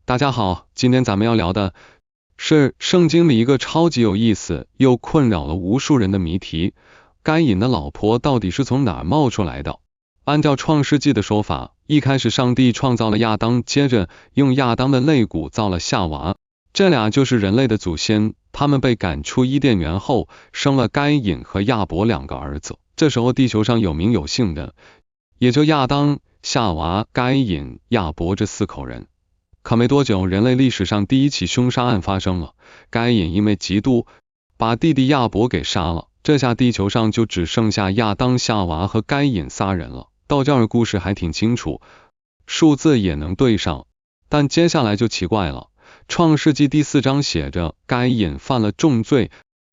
大家好，今天咱们要聊的是圣经里一个超级有意思又困扰了无数人的谜题：该隐的老婆到底是从哪儿冒出来的？按照创世纪的说法，一开始上帝创造了亚当，接着用亚当的肋骨造了夏娃，这俩就是人类的祖先。他们被赶出伊甸园后，生了该隐和亚伯两个儿子。这时候地球上有名有姓的也就亚当、夏娃、该隐、亚伯这4口人。可没多久，人类历史上第一起凶杀案发生了。该隐因为嫉妒，把弟弟亚伯给杀了。这下地球上就只剩下亚当、夏娃和该隐3人了。到这儿故事还挺清楚，数字也能对上。但接下来就奇怪了。创世纪第4章写着，该隐犯了重罪，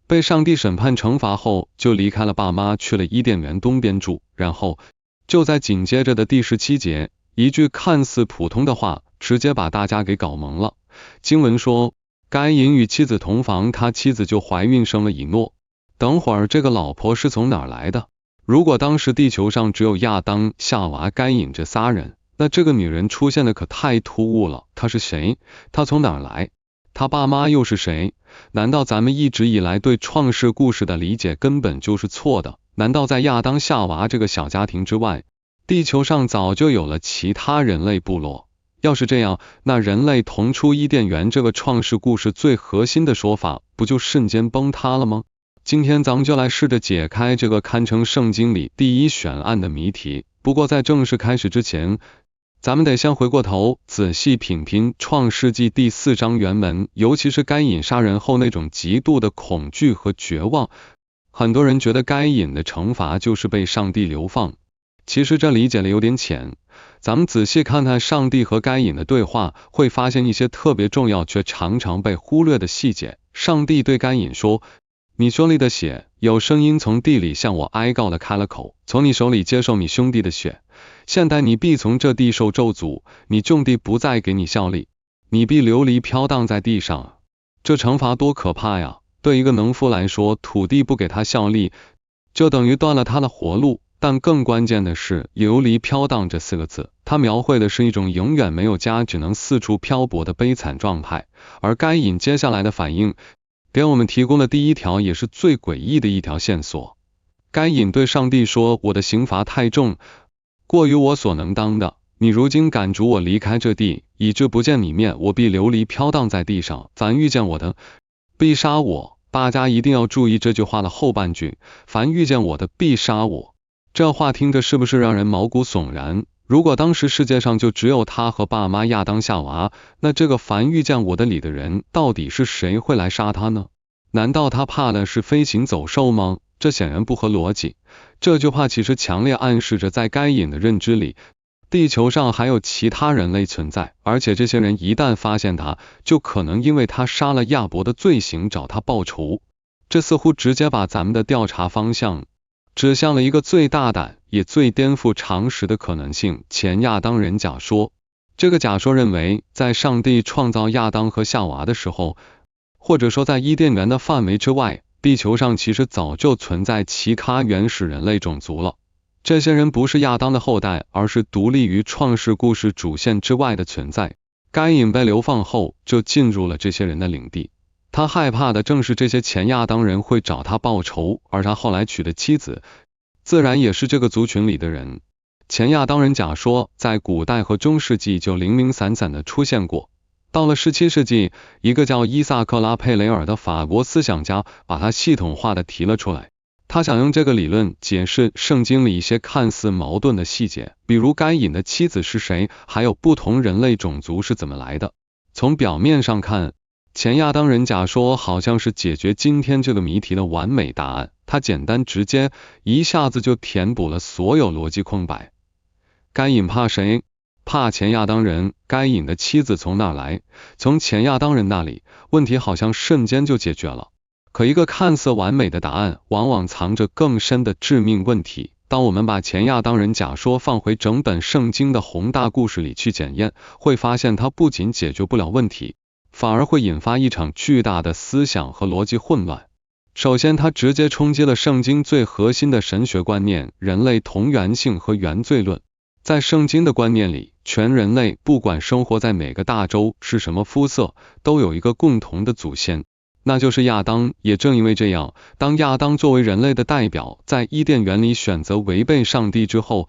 被上帝审判惩罚后，就离开了爸妈，去了伊甸园东边住。然后就在紧接着的第17节，一句看似普通的话直接把大家给搞懵了。经文说，该隐与妻子同房，他妻子就怀孕生了以诺。等会儿这个老婆是从哪儿来的？如果当时地球上只有亚当、夏娃、该隐这3人，那这个女人出现的可太突兀了。她是谁？她从哪儿来？她爸妈又是谁？难道咱们一直以来对创世故事的理解根本就是错的？难道在亚当、夏娃这个小家庭之外，地球上早就有了其他人类部落？要是这样，那人类同出伊甸园这个创世故事最核心的说法，不就瞬间崩塌了吗？今天咱们就来试着解开这个堪称圣经里第一悬案的谜题。不过在正式开始之前，咱们得先回过头仔细品评创世纪第4章原文，尤其是该隐杀人后那种极度的恐惧和绝望。很多人觉得该隐的惩罚就是被上帝流放，其实这理解的有点浅。咱们仔细看看上帝和该隐的对话，会发现一些特别重要却常常被忽略的细节。上帝对该隐说，你兄弟的血，有声音从地里向我哀告的开了口，从你手里接受你兄弟的血，现在你必从这地受咒诅，你种地不再给你效力，你必流离飘荡在地上。这惩罚多可怕呀！对一个农夫来说，土地不给他效力，就等于断了他的活路。但更关键的是，流离飘荡这4个字，它描绘的是一种永远没有家，只能四处漂泊的悲惨状态。而该隐接下来的反应，给我们提供了第一条也是最诡异的一条线索。该隐对上帝说，我的刑罚太重，过于我所能当的，你如今赶逐我离开这地，以致不见你面，我必流离飘荡在地上，凡遇见我的，必杀我。大家一定要注意这句话的后半句，凡遇见我的，必杀我。这话听着是不是让人毛骨悚然？如果当时世界上就只有他和爸妈亚当夏娃，那这个凡遇见我的里的人，到底是谁会来杀他呢？难道他怕的是飞禽走兽吗？这显然不合逻辑。这句话其实强烈暗示着，在该隐的认知里，地球上还有其他人类存在，而且这些人一旦发现他，就可能因为他杀了亚伯的罪行找他报仇。这似乎直接把咱们的调查方向指向了一个最大胆也最颠覆常识的可能性。前亚当人假说。这个假说认为，在上帝创造亚当和夏娃的时候，或者说在伊甸园的范围之外，地球上其实早就存在其他原始人类种族了。这些人不是亚当的后代，而是独立于创世故事主线之外的存在。该隐被流放后，就进入了这些人的领地。他害怕的正是这些前亚当人会找他报仇，而他后来娶的妻子，自然也是这个族群里的人。前亚当人假说在古代和中世纪就零零散散的出现过。到了17世纪，一个叫伊萨克拉佩雷尔的法国思想家把它系统化的提了出来。他想用这个理论解释圣经里一些看似矛盾的细节，比如该隐的妻子是谁，还有不同人类种族是怎么来的。从表面上看，前亚当人假说好像是解决今天这个谜题的完美答案，它简单直接，一下子就填补了所有逻辑空白。该隐怕谁？怕前亚当人。该隐的妻子从哪来？从前亚当人那里。问题好像瞬间就解决了。可一个看似完美的答案，往往藏着更深的致命问题。当我们把前亚当人假说放回整本圣经的宏大故事里去检验，会发现它不仅解决不了问题，反而会引发一场巨大的思想和逻辑混乱。首先，它直接冲击了圣经最核心的神学观念——人类同源性和原罪论。在圣经的观念里，全人类不管生活在哪个大洲，是什么肤色，都有一个共同的祖先，那就是亚当。也正因为这样，当亚当作为人类的代表，在伊甸园里选择违背上帝之后，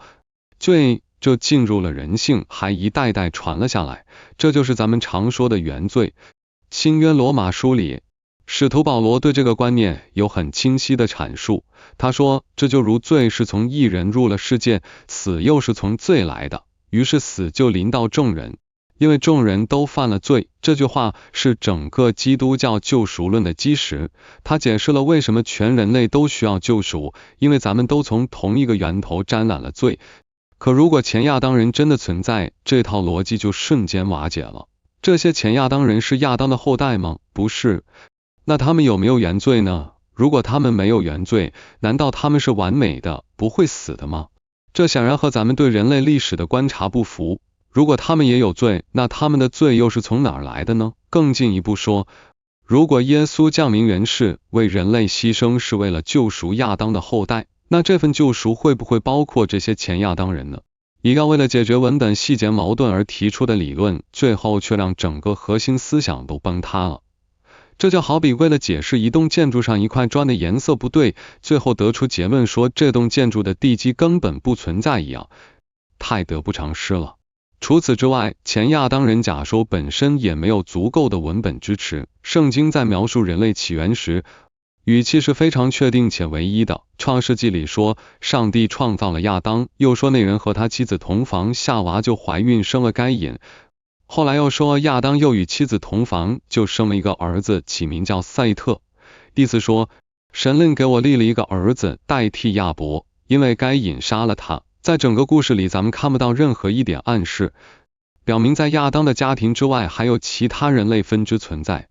罪就进入了人性，还一代代传了下来。这就是咱们常说的原罪。新约罗马书里，使徒保罗对这个观念有很清晰的阐述。他说，这就如罪是从一人入了世界，死又是从罪来的，于是死就临到众人，因为众人都犯了罪。这句话是整个基督教救赎论的基石。他解释了为什么全人类都需要救赎，因为咱们都从同一个源头沾染了罪。可如果前亚当人真的存在，这套逻辑就瞬间瓦解了。这些前亚当人是亚当的后代吗？不是。那他们有没有原罪呢？如果他们没有原罪，难道他们是完美的，不会死的吗？这显然和咱们对人类历史的观察不符。如果他们也有罪，那他们的罪又是从哪儿来的呢？更进一步说，如果耶稣降临人世，为人类牺牲是为了救赎亚当的后代，那这份救赎会不会包括这些前亚当人呢？一个为了解决文本细节矛盾而提出的理论，最后却让整个核心思想都崩塌了。这就好比为了解释一栋建筑上一块砖的颜色不对，最后得出结论说这栋建筑的地基根本不存在一样，太得不偿失了。除此之外，前亚当人假说本身也没有足够的文本支持。圣经在描述人类起源时，语气是非常确定且唯一的。创世纪里说，上帝创造了亚当，又说那人和他妻子同房，夏娃就怀孕生了该隐。后来又说亚当又与妻子同房，就生了一个儿子，起名叫赛特。意思说，神另给我立了一个儿子代替亚伯，因为该隐杀了他。在整个故事里，咱们看不到任何一点暗示，表明在亚当的家庭之外还有其他人类分支存在。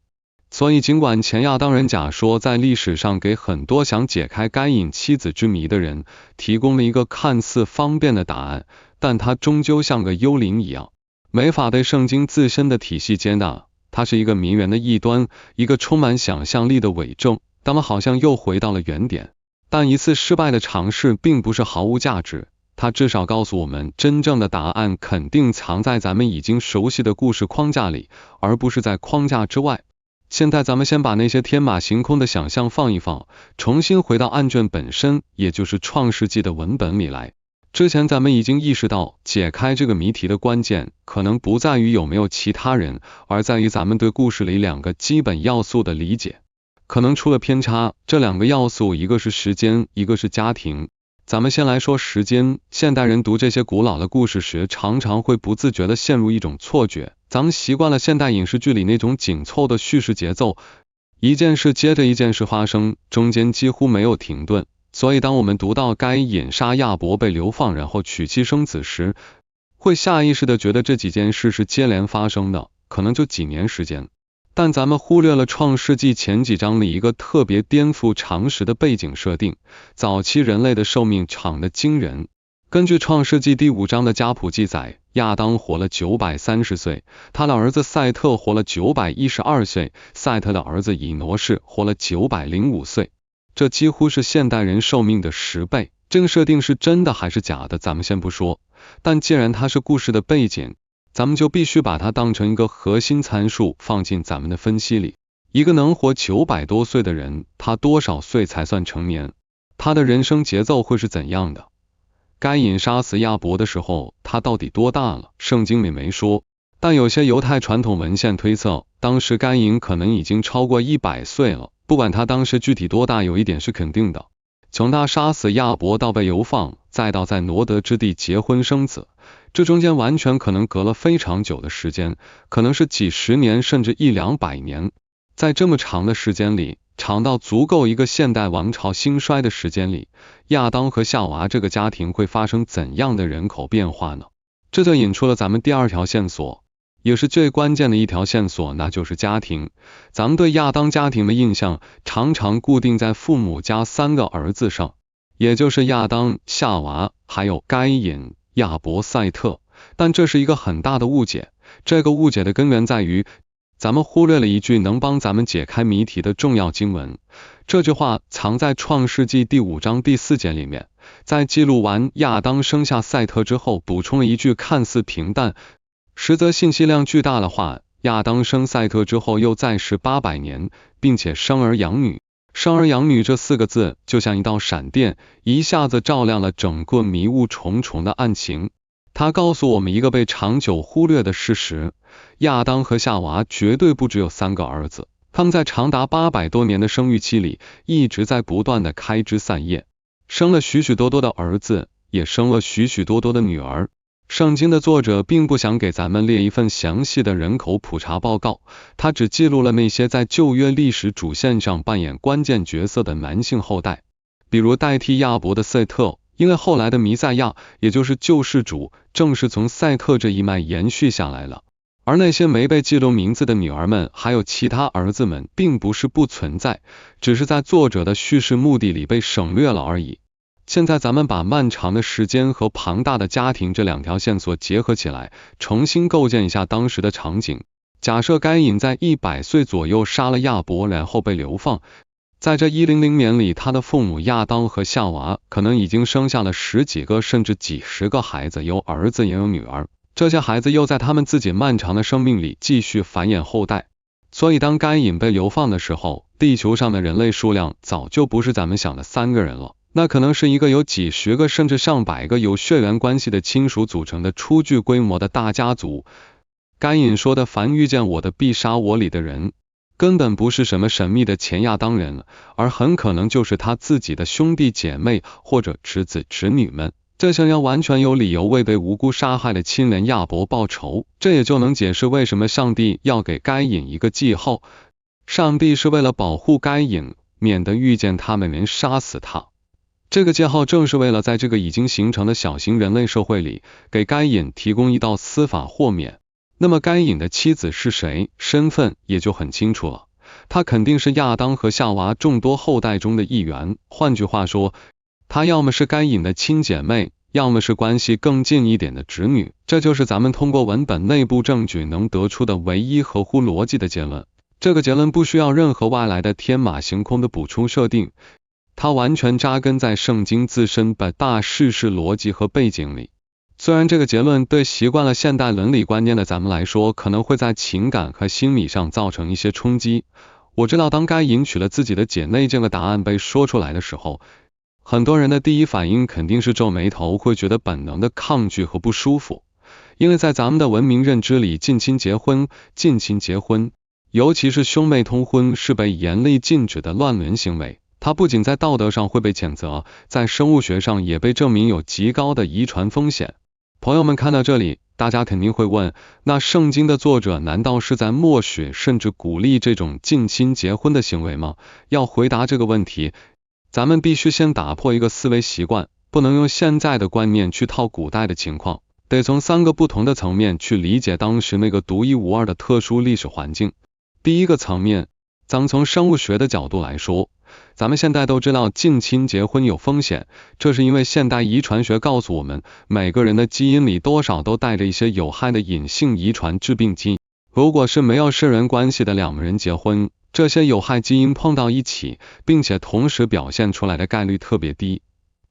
所以尽管前亚当人假说在历史上给很多想解开该隐妻子之谜的人提供了一个看似方便的答案，但它终究像个幽灵一样，没法对圣经自身的体系接纳。它是一个迷人的异端，一个充满想象力的伪证。咱们好像又回到了原点，但一次失败的尝试并不是毫无价值。它至少告诉我们，真正的答案肯定藏在咱们已经熟悉的故事框架里，而不是在框架之外。现在咱们先把那些天马行空的想象放一放，重新回到案卷本身，也就是创世纪的文本里来。之前咱们已经意识到，解开这个谜题的关键可能不在于有没有其他人，而在于咱们对故事里两个基本要素的理解可能出了偏差。这两个要素，一个是时间，一个是家庭。咱们先来说时间。现代人读这些古老的故事时，常常会不自觉地陷入一种错觉，咱们习惯了现代影视剧里那种紧凑的叙事节奏，一件事接着一件事发生，中间几乎没有停顿。所以当我们读到该隐杀亚伯被流放然后娶妻生子时，会下意识地觉得这几件事是接连发生的，可能就几年时间。但咱们忽略了创世纪前几章里一个特别颠覆常识的背景设定，早期人类的寿命长得惊人。根据创世纪第5章的家谱记载，亚当活了930岁，他的儿子赛特活了912岁，赛特的儿子以挪士活了905岁，这几乎是现代人寿命的10倍。这个设定是真的还是假的，咱们先不说，但既然它是故事的背景，咱们就必须把它当成一个核心参数放进咱们的分析里。一个能活900多岁的人，他多少岁才算成年？他的人生节奏会是怎样的？该隐杀死亚伯的时候，他到底多大了？圣经里没说，但有些犹太传统文献推测，当时该隐可能已经超过100岁了。不管他当时具体多大，有一点是肯定的，从他杀死亚伯到被流放，再到在挪得之地结婚生子，这中间完全可能隔了非常久的时间，可能是几十年甚至100-200年。在这么长的时间里，长到足够一个现代王朝兴衰的时间里，亚当和夏娃这个家庭会发生怎样的人口变化呢？这就引出了咱们第二条线索，也是最关键的一条线索，那就是家庭。咱们对亚当家庭的印象常常固定在父母加3个儿子上，也就是亚当、夏娃还有该隐、亚伯、赛特。但这是一个很大的误解，这个误解的根源在于咱们忽略了一句能帮咱们解开谜题的重要经文。这句话藏在创世纪第5章第4节里面，在记录完亚当生下赛特之后，补充了一句看似平淡，实则信息量巨大的话：亚当生赛特之后又在世800年，并且生儿养女。生儿养女这4个字就像一道闪电，一下子照亮了整个迷雾重重的案情。它告诉我们一个被长久忽略的事实：亚当和夏娃绝对不只有3个儿子，他们在长达800多年的生育期里，一直在不断的开枝散叶，生了许许多多的儿子，也生了许许多多的女儿。圣经的作者并不想给咱们列一份详细的人口普查报告，他只记录了那些在旧约历史主线上扮演关键角色的男性后代，比如代替亚伯的赛特，因为后来的弥赛亚，也就是救世主，正是从赛特这一脉延续下来了。而那些没被记录名字的女儿们，还有其他儿子们，并不是不存在，只是在作者的叙事目的里被省略了而已。现在咱们把漫长的时间和庞大的家庭这2条线索结合起来，重新构建一下当时的场景。假设该隐在100岁左右杀了亚伯，然后被流放。在这100年里，他的父母亚当和夏娃可能已经生下了10几个甚至几十个孩子，有儿子也有女儿。这些孩子又在他们自己漫长的生命里继续繁衍后代。所以当该隐被流放的时候，地球上的人类数量早就不是咱们想的3个人了，那可能是一个有几十个甚至上百个有血缘关系的亲属组成的初具规模的大家族。该隐说的凡遇见我的必杀我里的人，根本不是什么神秘的前亚当人，而很可能就是他自己的兄弟姐妹或者侄子侄女们。这些人完全有理由为被无辜杀害的亲人亚伯报仇，这也就能解释为什么上帝要给该隐一个记号。上帝是为了保护该隐，免得遇见他们人杀死他。这个记号正是为了在这个已经形成的小型人类社会里，给该隐提供一道司法豁免。那么该隐的妻子是谁，身份也就很清楚了。她肯定是亚当和夏娃众多后代中的一员，换句话说，她要么是该隐的亲姐妹，要么是关系更近一点的侄女。这就是咱们通过文本内部证据能得出的唯一合乎逻辑的结论。这个结论不需要任何外来的天马行空的补充设定，它完全扎根在圣经自身的大叙事逻辑和背景里。虽然这个结论对习惯了现代伦理观念的咱们来说，可能会在情感和心理上造成一些冲击。我知道当该隐娶了自己的姐妹这个答案被说出来的时候，很多人的第一反应肯定是皱眉头，会觉得本能的抗拒和不舒服。因为在咱们的文明认知里，近亲结婚，尤其是兄妹通婚，是被严厉禁止的乱伦行为。它不仅在道德上会被谴责，在生物学上也被证明有极高的遗传风险。朋友们看到这里，大家肯定会问，那圣经的作者难道是在默许甚至鼓励这种近亲结婚的行为吗？要回答这个问题，咱们必须先打破一个思维习惯，不能用现在的观念去套古代的情况，得从3个不同的层面去理解当时那个独一无二的特殊历史环境。第一个层面，咱从生物学的角度来说，咱们现在都知道近亲结婚有风险，这是因为现代遗传学告诉我们，每个人的基因里多少都带着一些有害的隐性遗传致病基因。如果是没有血缘关系的2个人结婚，这些有害基因碰到一起，并且同时表现出来的概率特别低。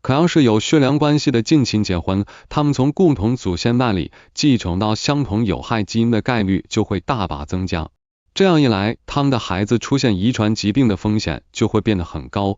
可要是有血缘关系的近亲结婚，他们从共同祖先那里继承到相同有害基因的概率就会大大增加。这样一来，他们的孩子出现遗传疾病的风险就会变得很高。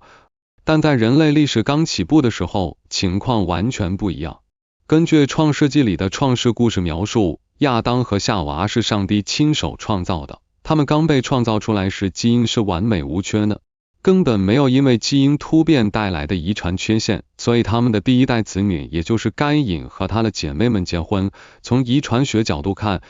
但在人类历史刚起步的时候，情况完全不一样。根据创世纪里的创世故事描述，亚当和夏娃是上帝亲手创造的，他们刚被创造出来时基因是完美无缺的，根本没有因为基因突变带来的遗传缺陷，所以他们的第一代子女，也就是该隐和他的姐妹们结婚，从遗传学角度看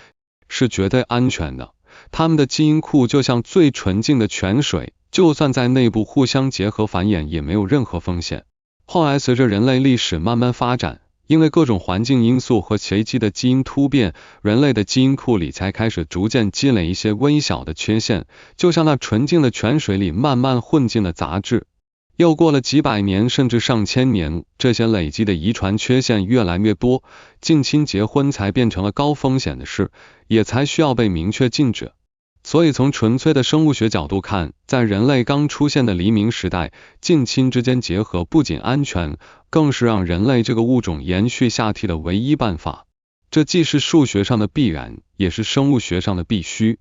是绝对安全的。他们的基因库就像最纯净的泉水，就算在内部互相结合繁衍也没有任何风险。后来随着人类历史慢慢发展，因为各种环境因素和随机的基因突变，人类的基因库里才开始逐渐积累一些微小的缺陷，就像那纯净的泉水里慢慢混进了杂质。又过了几百年甚至上千年，这些累积的遗传缺陷越来越多，近亲结婚才变成了高风险的事，也才需要被明确禁止。所以从纯粹的生物学角度看，在人类刚出现的黎明时代，近亲之间结合不仅安全，更是让人类这个物种延续下去的唯一办法。这既是数学上的必然，也是生物学上的必须。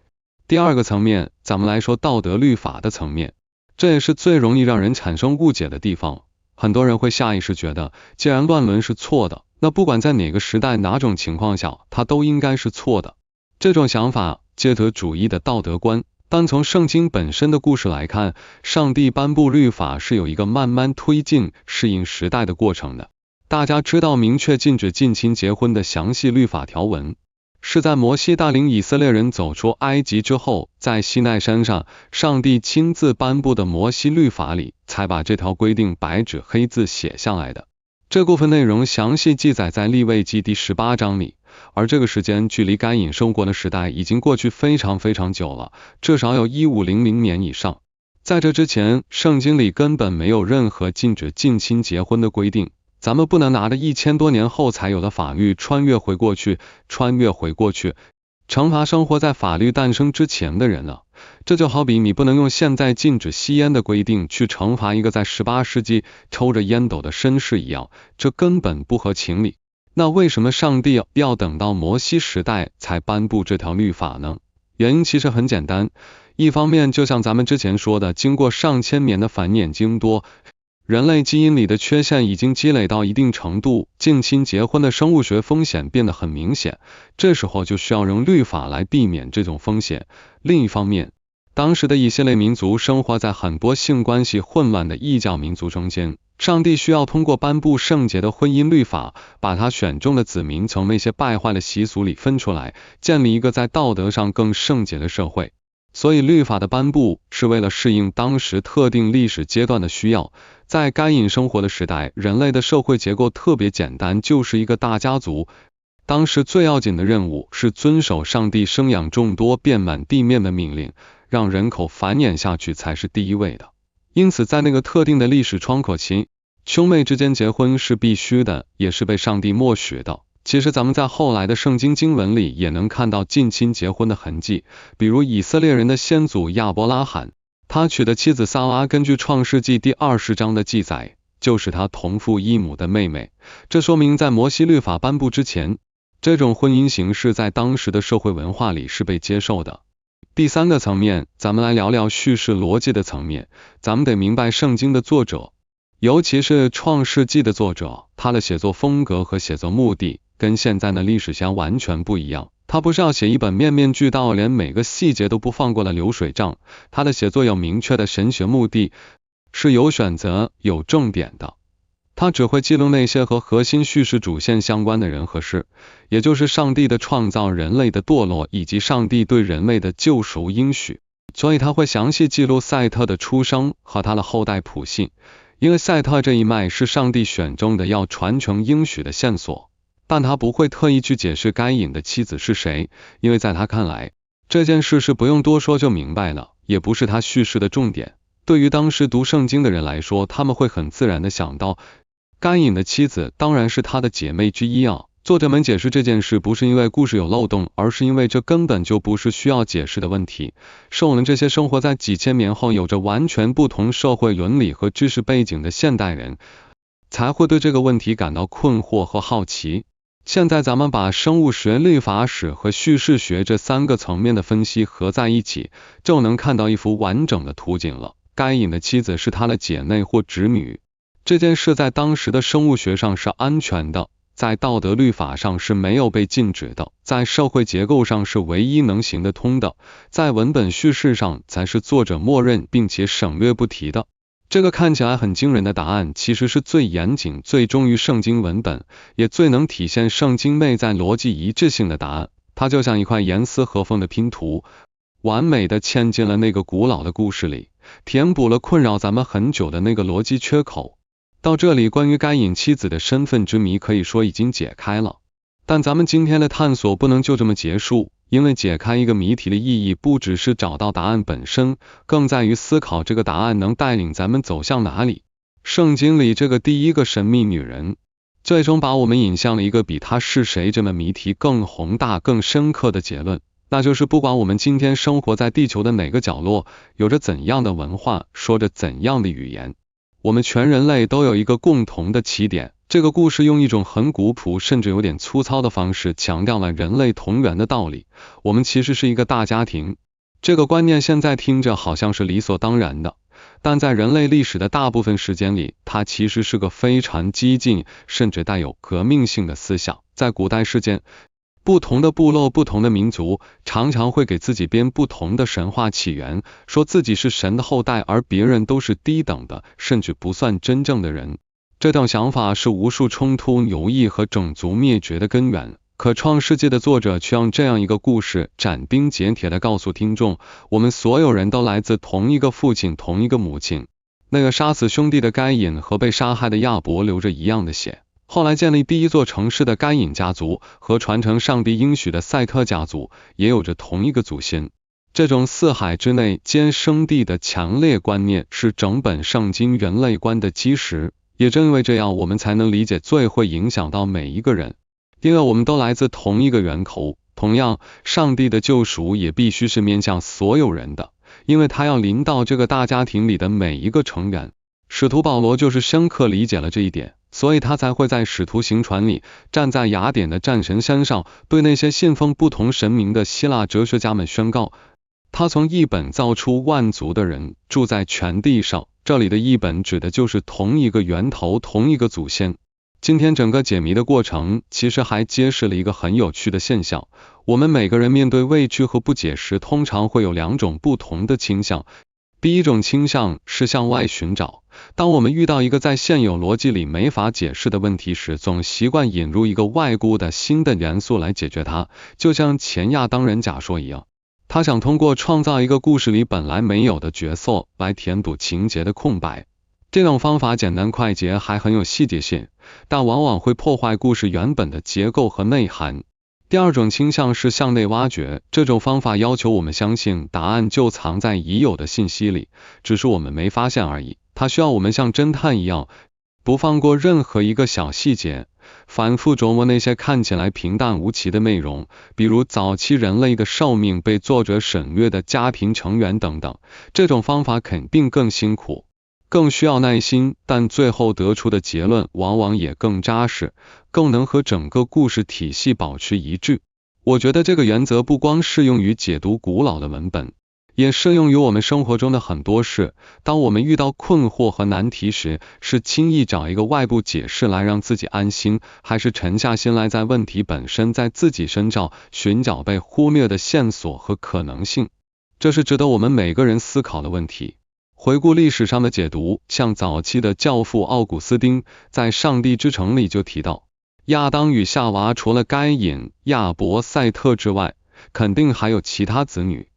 第二个层面，咱们来说道德律法的层面，这也是最容易让人产生误解的地方。很多人会下意识觉得，既然乱伦是错的，那不管在哪个时代、哪种情况下，它都应该是错的。这种想法皆得主义的道德观，但从圣经本身的故事来看，上帝颁布律法是有一个慢慢推进、适应时代的过程的。大家知道明确禁止近亲结婚的详细律法条文，是在摩西带领以色列人走出埃及之后，在西奈山上，上帝亲自颁布的摩西律法里，才把这条规定白纸黑字写下来的。这部分内容详细记载在利未记第18章里，而这个时间距离该隐生活的时代已经过去非常非常久了，至少有1500年以上。在这之前，圣经里根本没有任何禁止近亲结婚的规定。咱们不能拿着1000多年后才有的法律穿越回过去，惩罚生活在法律诞生之前的人了。这就好比你不能用现在禁止吸烟的规定去惩罚一个在18世纪抽着烟斗的绅士一样，这根本不合情理。那为什么上帝要等到摩西时代才颁布这条律法呢？原因其实很简单，一方面就像咱们之前说的，经过上千年的繁衍经多，人类基因里的缺陷已经积累到一定程度，近亲结婚的生物学风险变得很明显，这时候就需要用律法来避免这种风险。另一方面，当时的以色列民族生活在很多性关系混乱的异教民族中间，上帝需要通过颁布圣洁的婚姻律法，把他选中的子民从那些败坏的习俗里分出来，建立一个在道德上更圣洁的社会。所以律法的颁布是为了适应当时特定历史阶段的需要。在该隐生活的时代，人类的社会结构特别简单，就是一个大家族。当时最要紧的任务是遵守上帝生养众多遍满地面的命令，让人口繁衍下去才是第一位的。因此在那个特定的历史窗口期，兄妹之间结婚是必须的，也是被上帝默许的。其实咱们在后来的圣经经文里也能看到近亲结婚的痕迹，比如以色列人的先祖亚伯拉罕，他娶的妻子撒拉根据创世纪第20章的记载，就是他同父异母的妹妹。这说明在摩西律法颁布之前，这种婚姻形式在当时的社会文化里是被接受的。第三个层面，咱们来聊聊叙事逻辑的层面。咱们得明白圣经的作者，尤其是创世纪的作者，他的写作风格和写作目的跟现在的历史学完全不一样。他不是要写一本面面俱到连每个细节都不放过的流水账，他的写作有明确的神学目的，是有选择有重点的。他只会记录那些和核心叙事主线相关的人和事，也就是上帝的创造、人类的堕落以及上帝对人类的救赎应许。所以他会详细记录赛特的出生和他的后代谱系，因为赛特这一脉是上帝选中的要传承应许的线索。但他不会特意去解释该隐的妻子是谁，因为在他看来，这件事是不用多说就明白了，也不是他叙事的重点。对于当时读圣经的人来说，他们会很自然地想到，该隐的妻子当然是他的姐妹之一啊。作者们解释这件事不是因为故事有漏洞，而是因为这根本就不是需要解释的问题。是我们这些生活在几千年后有着完全不同社会伦理和知识背景的现代人，才会对这个问题感到困惑和好奇。现在咱们把生物学、律法史和叙事学这3个层面的分析合在一起，就能看到一幅完整的图景了。该隐的妻子是他的姐妹或侄女，这件事在当时的生物学上是安全的，在道德律法上是没有被禁止的，在社会结构上是唯一能行得通的，在文本叙事上才是作者默认并且省略不提的。这个看起来很惊人的答案，其实是最严谨、最忠于圣经文本，也最能体现圣经内在逻辑一致性的答案。它就像一块严丝合缝的拼图，完美的嵌进了那个古老的故事里，填补了困扰咱们很久的那个逻辑缺口。到这里，关于该隐妻子的身份之谜可以说已经解开了。但咱们今天的探索不能就这么结束，因为解开一个谜题的意义不只是找到答案本身，更在于思考这个答案能带领咱们走向哪里。圣经里这个第一个神秘女人，最终把我们引向了一个比她是谁这么谜题更宏大、更深刻的结论，那就是不管我们今天生活在地球的哪个角落，有着怎样的文化，说着怎样的语言，我们全人类都有一个共同的起点。这个故事用一种很古朴甚至有点粗糙的方式强调了人类同源的道理，我们其实是一个大家庭。这个观念现在听着好像是理所当然的，但在人类历史的大部分时间里，它其实是个非常激进甚至带有革命性的思想。在古代世间，不同的部落、不同的民族常常会给自己编不同的神话起源，说自己是神的后代，而别人都是低等的，甚至不算真正的人。这种想法是无数冲突、奴役和种族灭绝的根源。可创世纪的作者却用这样一个故事斩钉截铁地告诉听众，我们所有人都来自同一个父亲、同一个母亲。那个杀死兄弟的该隐和被杀害的亚伯流着一样的血。后来建立第一座城市的该隐家族和传承上帝应许的赛特家族也有着同一个祖先。这种四海之内皆生地的强烈观念是整本圣经人类观的基石，也正因为这样，我们才能理解罪会影响到每一个人，因为我们都来自同一个源头。同样，上帝的救赎也必须是面向所有人的，因为他要临到这个大家庭里的每一个成员。使徒保罗就是深刻理解了这一点，所以他才会在使徒行传里站在雅典的战神山上，对那些信奉不同神明的希腊哲学家们宣告，他从一本造出万族的人，住在全地上。这里的一本指的就是同一个源头，同一个祖先。今天整个解谜的过程其实还揭示了一个很有趣的现象，我们每个人面对畏惧和不解时，通常会有两种不同的倾向。第一种倾向是向外寻找，当我们遇到一个在现有逻辑里没法解释的问题时，总习惯引入一个外部的新的元素来解决它，就像前亚当人假说一样，他想通过创造一个故事里本来没有的角色来填补情节的空白。这种方法简单快捷，还很有细节性，但往往会破坏故事原本的结构和内涵。第二种倾向是向内挖掘，这种方法要求我们相信答案就藏在已有的信息里，只是我们没发现而已。它需要我们像侦探一样，不放过任何一个小细节，反复琢磨那些看起来平淡无奇的内容，比如早期人类的寿命、被作者省略的家庭成员等等。这种方法肯定更辛苦，更需要耐心，但最后得出的结论往往也更扎实，更能和整个故事体系保持一致。我觉得这个原则不光适用于解读古老的文本，也适用于我们生活中的很多事。当我们遇到困惑和难题时，是轻易找一个外部解释来让自己安心，还是沉下心来在问题本身，在自己身上寻找被忽略的线索和可能性？这是值得我们每个人思考的问题。回顾历史上的解读，像早期的教父奥古斯丁在《上帝之城》里就提到，亚当与夏娃除了该隐、亚伯、赛特之外，肯定还有其他子女，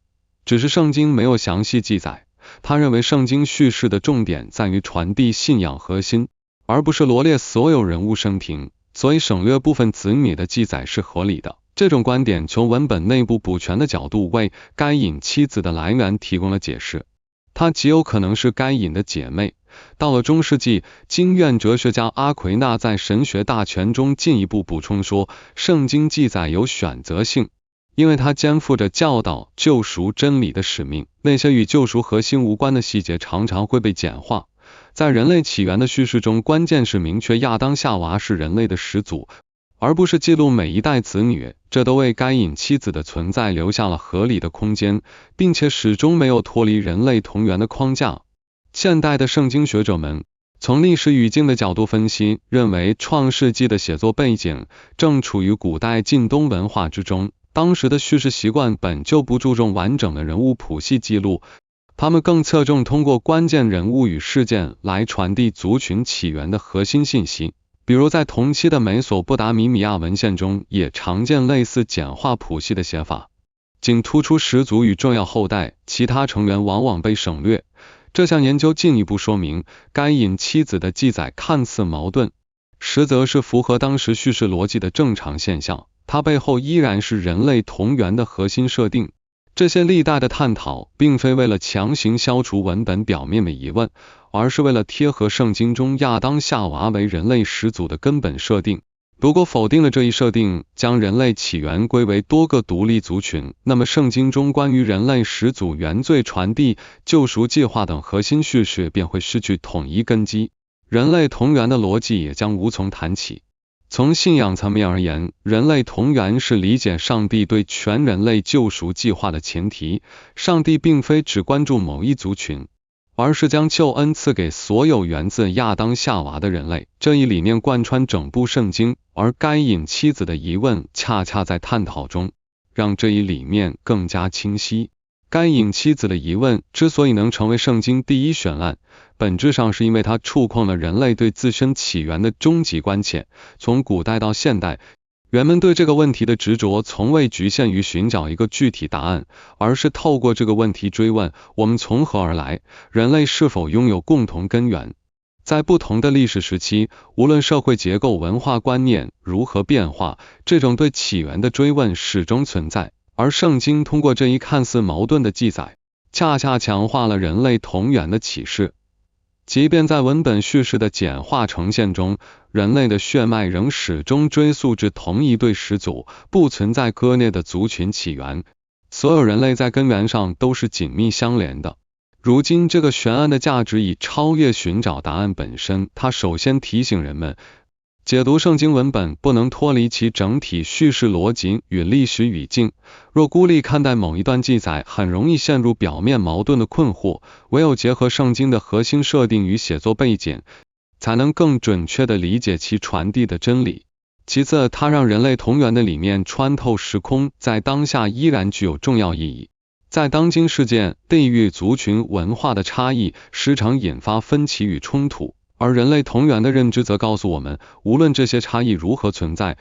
只是圣经没有详细记载。他认为圣经叙事的重点在于传递信仰核心，而不是罗列所有人物生平，所以省略部分子女的记载是合理的。这种观点从文本内部补全的角度为该隐妻子的来源提供了解释，她极有可能是该隐的姐妹。到了中世纪，经院哲学家阿奎那在神学大全中进一步补充说，圣经记载有选择性，因为它肩负着教导救赎真理的使命，那些与救赎核心无关的细节常常会被简化。在人类起源的叙事中，关键是明确亚当夏娃是人类的始祖，而不是记录每一代子女，这都为该隐妻子的存在留下了合理的空间，并且始终没有脱离人类同源的框架。现代的圣经学者们从历史语境的角度分析，认为创世纪的写作背景正处于古代近东文化之中，当时的叙事习惯本就不注重完整的人物谱系记录，他们更侧重通过关键人物与事件来传递族群起源的核心信息。比如在同期的美索不达米亚文献中也常见类似简化谱系的写法，仅突出始祖与重要后代，其他成员往往被省略。这项研究进一步说明，该隐妻子的记载看似矛盾，实则是符合当时叙事逻辑的正常现象，它背后依然是人类同源的核心设定。这些历代的探讨并非为了强行消除文本表面的疑问，而是为了贴合圣经中亚当夏娃为人类始祖的根本设定，如果否定了这一设定，将人类起源归为多个独立族群，那么圣经中关于人类始祖原罪传递、救赎计划等核心叙事便会失去统一根基，人类同源的逻辑也将无从谈起。从信仰层面而言，人类同源是理解上帝对全人类救赎计划的前提。上帝并非只关注某一族群，而是将救恩赐给所有源自亚当夏娃的人类。这一理念贯穿整部圣经，而该隐妻子的疑问恰恰在探讨中让这一理念更加清晰。该隐妻子的疑问之所以能成为圣经第一悬案，本质上是因为它触碰了人类对自身起源的终极关切。从古代到现代，人们对这个问题的执着从未局限于寻找一个具体答案，而是透过这个问题追问：我们从何而来？人类是否拥有共同根源？在不同的历史时期，无论社会结构、文化观念如何变化，这种对起源的追问始终存在。而圣经通过这一看似矛盾的记载，恰恰强化了人类同源的启示。即便在文本叙事的简化呈现中，人类的血脉仍始终追溯至同一对始祖，不存在割裂的族群起源。所有人类在根源上都是紧密相连的。如今这个悬案的价值已超越寻找答案本身，它首先提醒人们，解读圣经文本不能脱离其整体叙事逻辑与历史语境。若孤立看待某一段记载，很容易陷入表面矛盾的困惑。唯有结合圣经的核心设定与写作背景，才能更准确地理解其传递的真理。其次，它让人类同源的理念穿透时空，在当下依然具有重要意义。在当今世界，地域、族群、文化的差异时常引发分歧与冲突，而人类同源的认知则告诉我们，无论这些差异如何存在，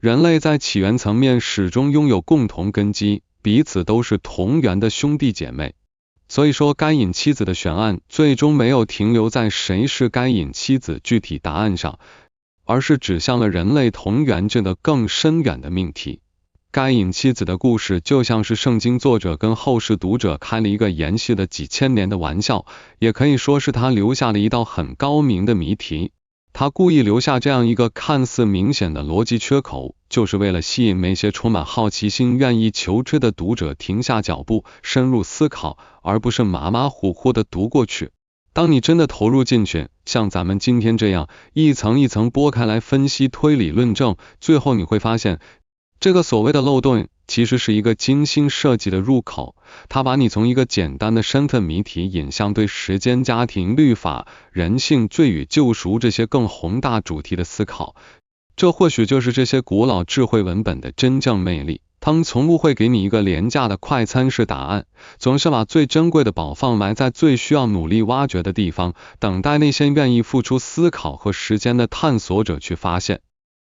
人类在起源层面始终拥有共同根基，彼此都是同源的兄弟姐妹。所以说，该隐妻子的悬案最终没有停留在谁是该隐妻子具体答案上，而是指向了人类同源这个更深远的命题。该隐妻子的故事就像是圣经作者跟后世读者开了一个延续的几千年的玩笑，也可以说是他留下了一道很高明的谜题。他故意留下这样一个看似明显的逻辑缺口，就是为了吸引那些充满好奇心、愿意求知的读者停下脚步，深入思考，而不是马马虎虎的读过去。当你真的投入进去，像咱们今天这样一层一层剥开来分析、推理、论证，最后你会发现，这个所谓的漏洞其实是一个精心设计的入口，它把你从一个简单的身份谜题引向对时间、家庭、律法、人性、罪与救赎这些更宏大主题的思考。这或许就是这些古老智慧文本的真正魅力，他们从不会给你一个廉价的快餐式答案，总是把最珍贵的宝藏埋在最需要努力挖掘的地方，等待那些愿意付出思考和时间的探索者去发现。